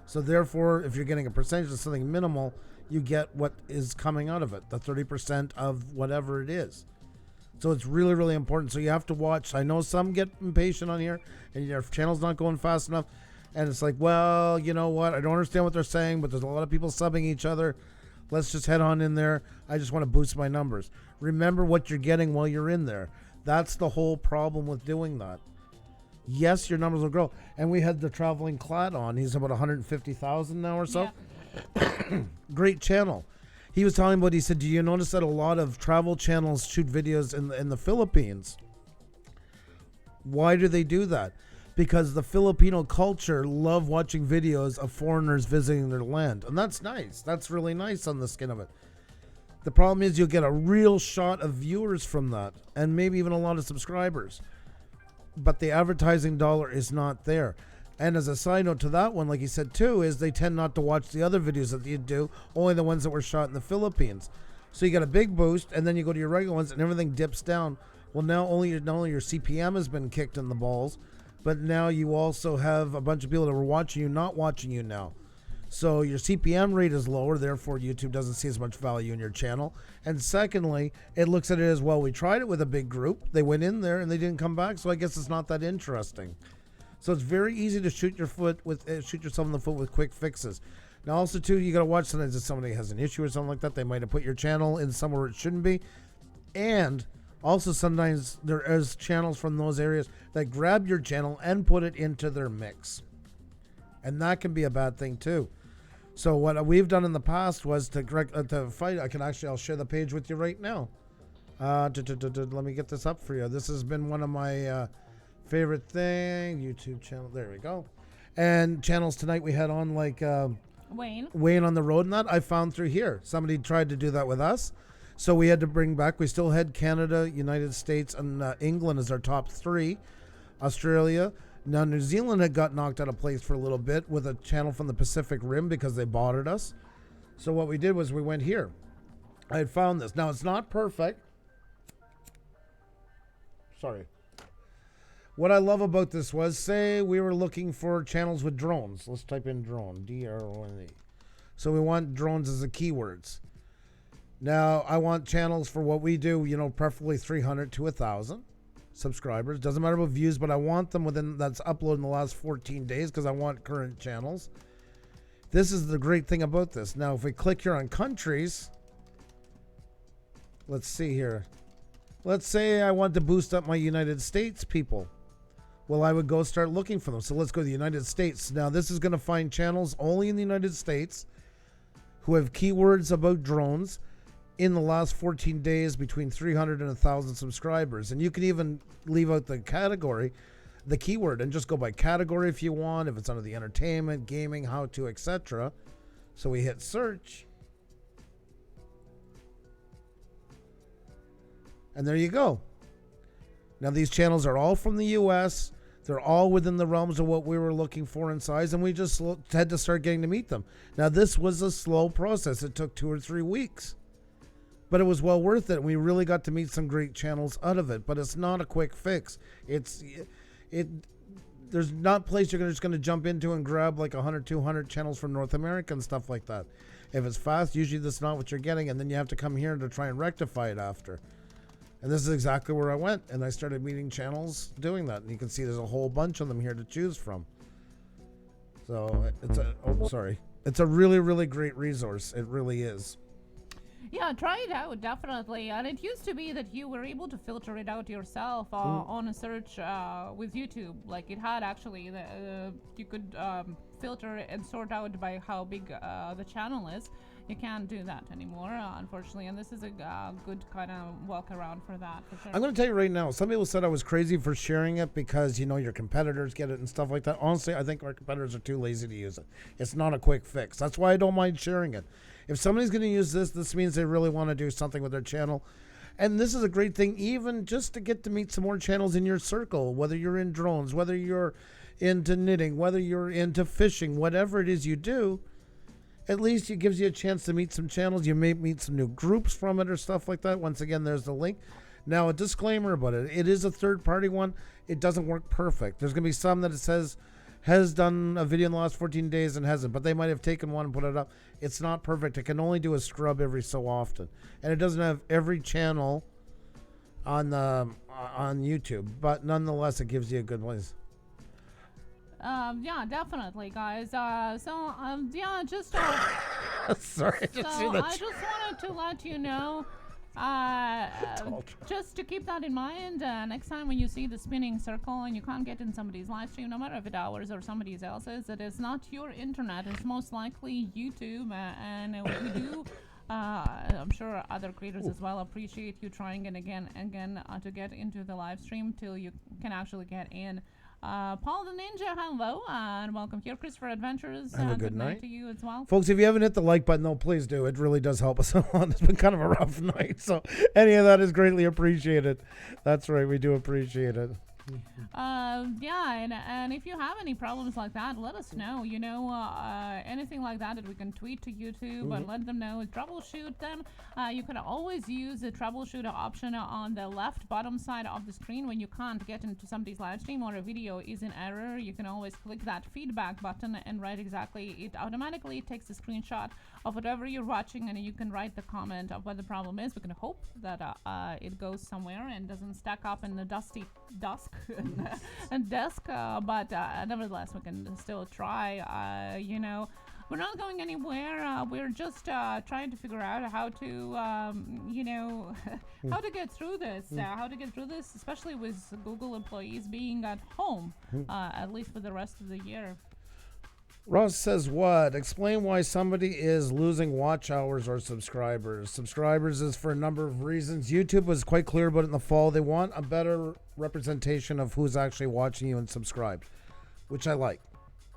Speaker 1: So therefore, if you're getting a percentage of something minimal, you get what is coming out of it, the 30% of whatever it is. So it's really, really important. So you have to watch. I know some get impatient on here, and your channel's not going fast enough. And it's like, well, you know what? I don't understand what they're saying, but there's a lot of people subbing each other. Let's just head on in there. I just want to boost my numbers. Remember what you're getting while you're in there. That's the whole problem with doing that. Yes, your numbers will grow. And we had the Traveling Clad on. He's about 150,000 now or so.
Speaker 2: Yeah.
Speaker 1: Great channel. He was telling me he said, do you notice that a lot of travel channels shoot videos in the Philippines? Why do they do that? Because the Filipino culture love watching videos of foreigners visiting their land. And that's nice. That's really nice on the skin of it. The problem is you'll get a real shot of viewers from that and maybe even a lot of subscribers. But the advertising dollar is not there. And as a side note to that one, like he said too, is they tend not to watch the other videos that you do, only the ones that were shot in the Philippines. So you get a big boost and then you go to your regular ones and everything dips down. Well, not only your CPM has been kicked in the balls, but now you also have a bunch of people that were watching you not watching you now. So your CPM rate is lower, therefore YouTube doesn't see as much value in your channel. And secondly, it looks at it as, well, we tried it with a big group. They went in there and they didn't come back, so I guess it's not that interesting. So it's very easy to shoot yourself in the foot with quick fixes. Now also too, you gotta watch sometimes if somebody has an issue or something like that, they might have put your channel in somewhere it shouldn't be. And also sometimes there is channels from those areas that grab your channel and put it into their mix. And that can be a bad thing too. So what we've done in the past was to fight. I'll share the page with you right now. Let me get this up for you. This has been one of my favorite thing. YouTube channel. There we go. And channels tonight we had on like Wayne on the road and that I found through here. Somebody tried to do that with us. So we had to bring back, we still had Canada, United States, and England as our top three. Australia. Now, New Zealand had got knocked out of place for a little bit with a channel from the Pacific Rim because they bought us. So what we did was we went here. I had found this. Now, it's not perfect. Sorry. What I love about this was, say we were looking for channels with drones. Let's type in drone, D-R-O-N-E. So we want drones as the keywords. Now, I want channels for what we do, preferably 300 to 1,000 subscribers. Doesn't matter about views, but I want them that's uploaded in the last 14 days because I want current channels. This is the great thing about this. Now, if we click here on countries, let's see here. Let's say I want to boost up my United States people. Well, I would go start looking for them. So let's go to the United States. Now, this is going to find channels only in the United States who have keywords about drones in the last 14 days between 300 and 1,000 subscribers. And you can even leave out the category, the keyword, and just go by category if you want, if it's under the entertainment, gaming, how to, etc. So we hit search. And there you go. Now these channels are all from the US. They're all within the realms of what we were looking for in size, and we just had to start getting to meet them. Now this was a slow process. It took 2 or 3 weeks. But it was well worth it. We really got to meet some great channels out of it. But it's not a quick fix. There's not a place you're just going to jump into and grab like 100, 200 channels from North America and stuff like that. If it's fast, usually that's not what you're getting. And then you have to come here to try and rectify it after. And this is exactly where I went. And I started meeting channels doing that. And you can see there's a whole bunch of them here to choose from. So it's a really, really great resource. It really is.
Speaker 2: Yeah, try it out, definitely. And it used to be that you were able to filter it out yourself on a search with YouTube. Like it had actually, you could filter and sort out by how big the channel is. You can't do that anymore, unfortunately. And this is a good kind of workaround for that, for sure.
Speaker 1: I'm going to tell you right now, some people said I was crazy for sharing it because, your competitors get it and stuff like that. Honestly, I think our competitors are too lazy to use it. It's not a quick fix. That's why I don't mind sharing it. If somebody's going to use this means they really want to do something with their channel. And this is a great thing, even just to get to meet some more channels in your circle, whether you're in drones, whether you're into knitting, whether you're into fishing, whatever it is you do. At least it gives you a chance to meet some channels. You may meet some new groups from it or stuff like that. Once again, there's the link. Now, a disclaimer about it. It is a third-party one. It doesn't work perfect. There's going to be some that it says has done a video in the last 14 days and hasn't, but they might have taken one and put it up. It's not perfect. It can only do a scrub every so often. And it doesn't have every channel on YouTube, but nonetheless, it gives you a good place.
Speaker 2: Yeah, definitely, guys. Yeah, just
Speaker 1: Sorry, I just see
Speaker 2: so
Speaker 1: that.
Speaker 2: I just wanted to let you know, just to keep that in mind. Next time when you see the spinning circle and you can't get in somebody's live stream, no matter if it's ours or somebody else's, it is not your internet. It's most likely YouTube, and we do. I'm sure other creators as well appreciate you trying it again and again to get into the live stream till you can actually get in. Paul the Ninja, hello, and welcome here. Christopher Adventures,
Speaker 1: Have a good night
Speaker 2: to you as well.
Speaker 1: Folks, if you haven't hit the like button, though, please do. It really does help us a lot. It's been kind of a rough night, so any of that is greatly appreciated. That's right, we do appreciate it.
Speaker 2: Yeah, and if you have any problems like that, let us know. Anything like that we can tweet to YouTube and let them know. Troubleshoot them. You can always use the troubleshoot option on the left bottom side of the screen when you can't get into somebody's live stream or a video is in error. You can always click that feedback button and write exactly. It automatically takes a screenshot of whatever you're watching, and you can write the comment of what the problem is. We can hope that it goes somewhere and doesn't stack up in the dusty desk, but nevertheless, we can still try. We're not going anywhere. We're just trying to figure out how to, how to get through this, especially with Google employees being at home, at least for the rest of the year.
Speaker 1: Ross says what? Explain why somebody is losing watch hours or subscribers. Subscribers is for a number of reasons. YouTube was quite clear about it in the fall. They want a better representation of who's actually watching you and subscribed, which I like.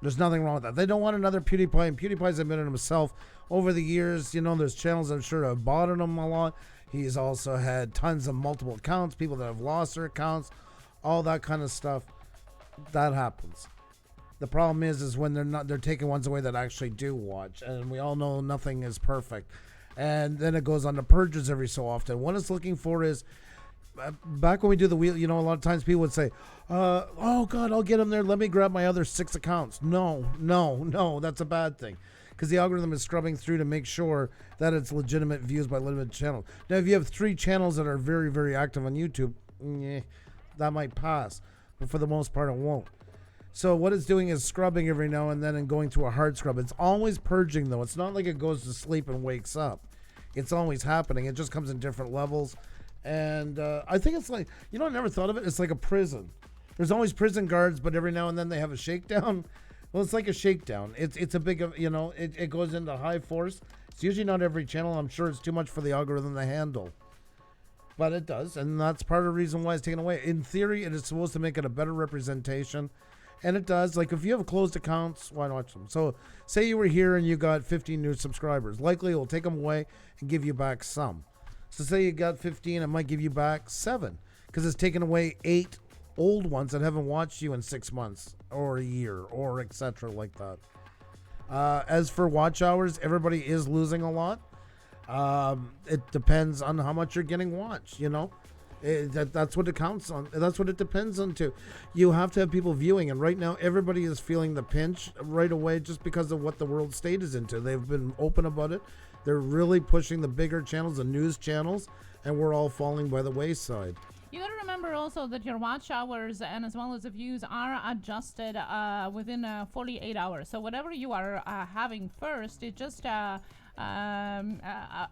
Speaker 1: There's nothing wrong with that. They don't want another PewDiePie, and PewDiePie's admitted himself over the years. There's channels I'm sure have bought him a lot. He's also had tons of multiple accounts, people that have lost their accounts, all that kind of stuff. That happens. The problem is when they're taking ones away that actually do watch, and we all know nothing is perfect. And then it goes on to purges every so often. What it's looking for is, back when we do the wheel, a lot of times people would say, oh God, I'll get them there. Let me grab my other 6 accounts. No, that's a bad thing. Because the algorithm is scrubbing through to make sure that it's legitimate views by limited channels. Now, if you have 3 channels that are very, very active on YouTube, that might pass. But for the most part, it won't. So what it's doing is scrubbing every now and then and going through a hard scrub. It's always purging, though. It's not like it goes to sleep and wakes up. It's always happening. It just comes in different levels. And I think it's like, I never thought of it. It's like a prison. There's always prison guards, but every now and then they have a shakedown. Well, it's like a shakedown. It's a big, it goes into high force. It's usually not every channel. I'm sure it's too much for the algorithm to handle. But it does, and that's part of the reason why it's taken away. In theory, it is supposed to make it a better representation. And it does. Like, if you have closed accounts, why not watch them? So, say you were here and you got 15 new subscribers. Likely, it'll take them away and give you back some. So, say you got 15, it might give you back 7. Because it's taken away 8 old ones that haven't watched you in 6 months or a year or etc. like that. As for watch hours, everybody is losing a lot. It depends on how much you're getting watched, That's what it counts on. That's what it depends on too. You have to have people viewing, and right now everybody is feeling the pinch right away just because of what the world state is into. They've been open about it. They're really pushing the bigger channels, the news channels, and we're all falling by the wayside.
Speaker 2: You got to remember also that your watch hours and as well as the views are adjusted within 48 hours. So whatever you are having first, it just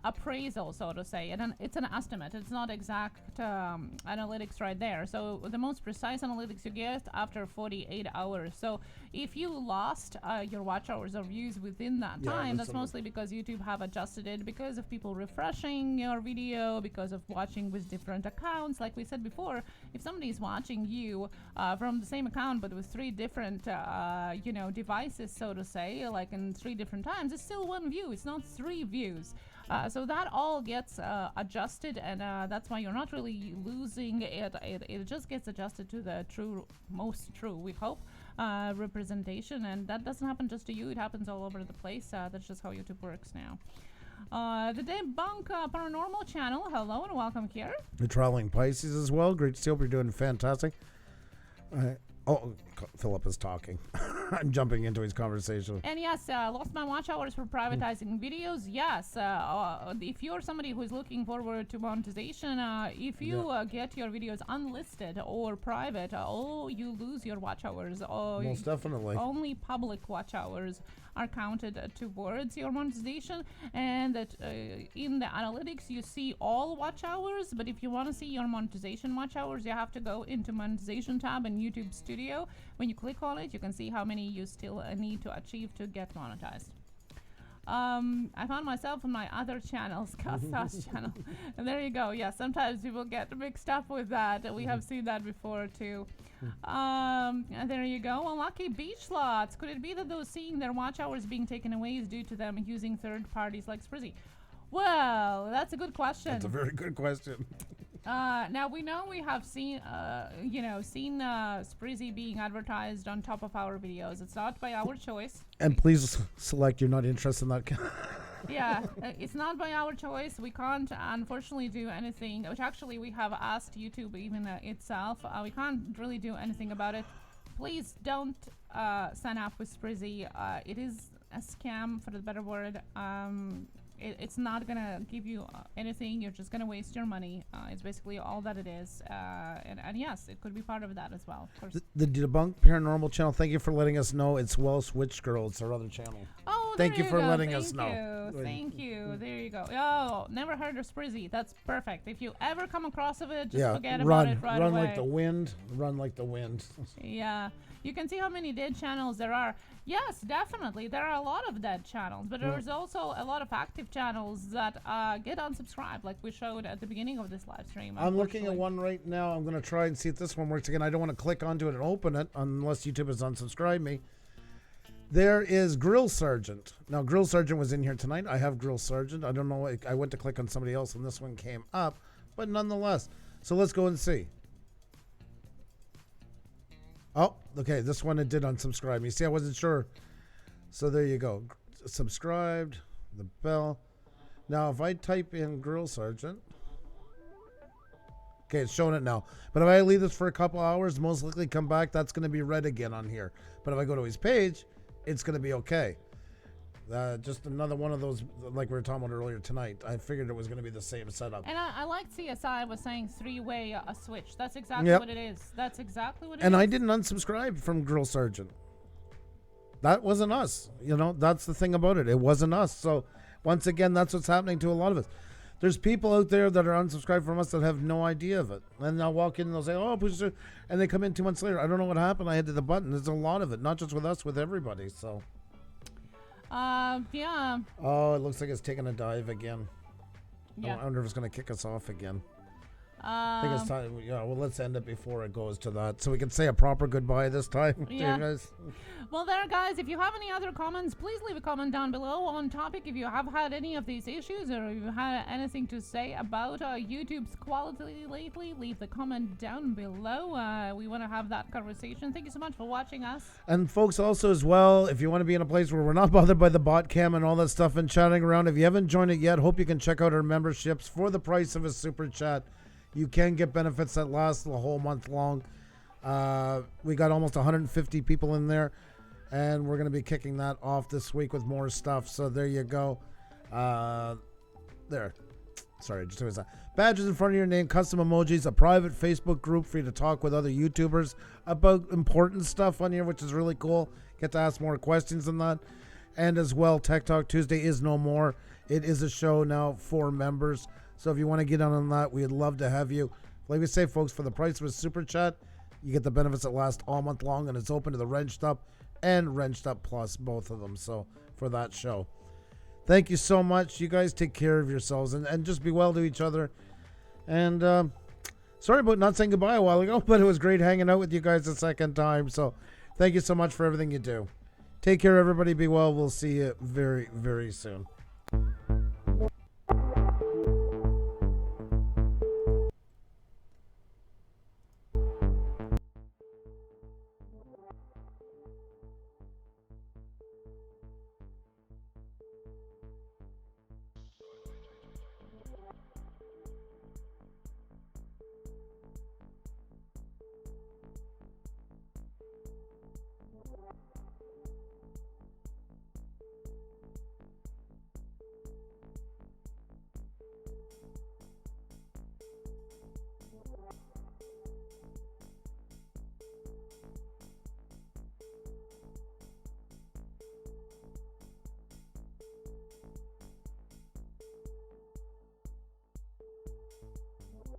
Speaker 2: appraisal, so to say, and it's an estimate. It's not exact analytics right there. So the most precise analytics you get after 48 hours. So if you lost your watch hours or views within that time, that's mostly because YouTube have adjusted it because of people refreshing your video, because of watching with different accounts. Like we said before, if somebody is watching you from the same account but with 3 different devices, so to say, like in 3 different times, it's still 1 view. It's not 3 views. So that all gets adjusted, and that's why you're not really losing it. It just gets adjusted to the most true, we hope, representation, and that doesn't happen just to you. It happens all over the place. That's just how YouTube works now. The Debunk Paranormal channel, hello and welcome here.
Speaker 1: The Traveling Pisces as well. Great to see you. Hope you're doing fantastic. Philip is talking. I'm jumping into his conversation.
Speaker 2: And yes, lost my watch hours for privatizing videos. Yes, if you're somebody who's looking forward to monetization, if you get your videos unlisted or private, you lose your watch hours.
Speaker 1: Most definitely.
Speaker 2: Only public watch hours are counted towards your monetization, and that in the analytics you see all watch hours, but if you want to see your monetization watch hours, you have to go into monetization tab in YouTube Studio. When you click on it, you can see how many you still need to achieve to get monetized. I found myself on my other channels, Kasa's channel. And there you go. Yeah, sometimes people get mixed up with that. We have seen that before too. And there you go. Unlucky beach slots. Could it be that those seeing their watch hours being taken away is due to them using third parties like Sprizzy? Well, that's a good question.
Speaker 1: That's a very good question.
Speaker 2: Now we know we have seen Sprizzy being advertised on top of our videos. It's not by our choice.
Speaker 1: And please select you're not interested in that.
Speaker 2: Yeah, it's not by our choice. We can't, unfortunately, do anything, which actually we have asked YouTube even itself. We can't really do anything about it. Please don't sign up with Sprizzy. It is a scam, for the better word. It's not gonna give you anything. You're just gonna waste your money. It's basically all that it is. And yes, it could be part of that as well, of course.
Speaker 1: The Debunk Paranormal channel, thank you for letting us know. It's Welsh Witch Girl. It's our other channel.
Speaker 2: Oh,
Speaker 1: thank you for
Speaker 2: go.
Speaker 1: letting
Speaker 2: Thank
Speaker 1: us know.
Speaker 2: Thank you. There you go. Oh, never heard of Sprizzy. That's perfect. If you ever come across of it, just forget about it right away.
Speaker 1: Run like the wind. Run like the wind.
Speaker 2: Yeah. You can see how many dead channels there are. Yes, definitely. There are a lot of dead channels, but there's also a lot of active channels that get unsubscribed, like we showed at the beginning of this live stream.
Speaker 1: I'm looking at one right now. I'm going to try and see if this one works again. I don't want to click onto it and open it unless YouTube has unsubscribed me. There is Grill Sergeant. Now, Grill Sergeant was in here tonight. I have Grill Sergeant. I don't know. I went to click on somebody else, and this one came up, but nonetheless. So let's go and see. Oh, okay. This one it did unsubscribe me. See, I wasn't sure. So there you go. Subscribed. The bell. Now, if I type in Grill Sergeant. Okay, it's showing it now. But if I leave this for a couple hours, most likely come back, that's going to be red again on here. But if I go to his page, it's going to be okay. Just another one of those, like we were talking about earlier tonight. I figured it was going to be the same setup.
Speaker 2: And I like CSI was saying three-way a switch. That's exactly what it is. That's exactly what it is.
Speaker 1: And I didn't unsubscribe from Grill Sergeant. That wasn't us. You know, that's the thing about it. It wasn't us. So once again, that's what's happening to a lot of us. There's people out there that are unsubscribed from us that have no idea of it. And they'll walk in and they'll say, oh, Pusa, and they come in 2 months later. I don't know what happened. I hit the button. There's a lot of it, not just with us, with everybody. So.
Speaker 2: Yeah.
Speaker 1: Oh, it looks like it's taking a dive again.
Speaker 2: Yeah.
Speaker 1: I wonder if it's going to kick us off again. I think it's time. Yeah, well, let's end it before it goes to that, so we can say a proper goodbye this time.
Speaker 2: Yeah.
Speaker 1: You guys.
Speaker 2: Well, there, guys. If you have any other comments, please leave a comment down below on topic. If you have had any of these issues, or if you had anything to say about YouTube's quality lately, leave the comment down below. We want to have that conversation. Thank you so much for watching us.
Speaker 1: And folks, also as well, if you want to be in a place where we're not bothered by the bot cam and all that stuff and chatting around, if you haven't joined it yet, hope you can check out our memberships for the price of a super chat. You can get benefits that last the whole month long. We got almost 150 people in there, and we're going to be kicking that off this week with more stuff. So there you go. There. Sorry, just doing that. Badges in front of your name, custom emojis, a private Facebook group for you to talk with other YouTubers about important stuff on here, which is really cool. Get to ask more questions than that. And as well, Tech Talk Tuesday is no more. It is a show now for members. So if you want to get on that, we'd love to have you. Like we say, folks, for the price of a super chat, you get the benefits that last all month long, and it's open to the Wrenched Up and Wrenched Up Plus, both of them. So for that show, thank you so much. You guys take care of yourselves and just be well to each other. And sorry about not saying goodbye a while ago, but it was great hanging out with you guys a second time. So thank you so much for everything you do. Take care, everybody. Be well. We'll see you very, very soon.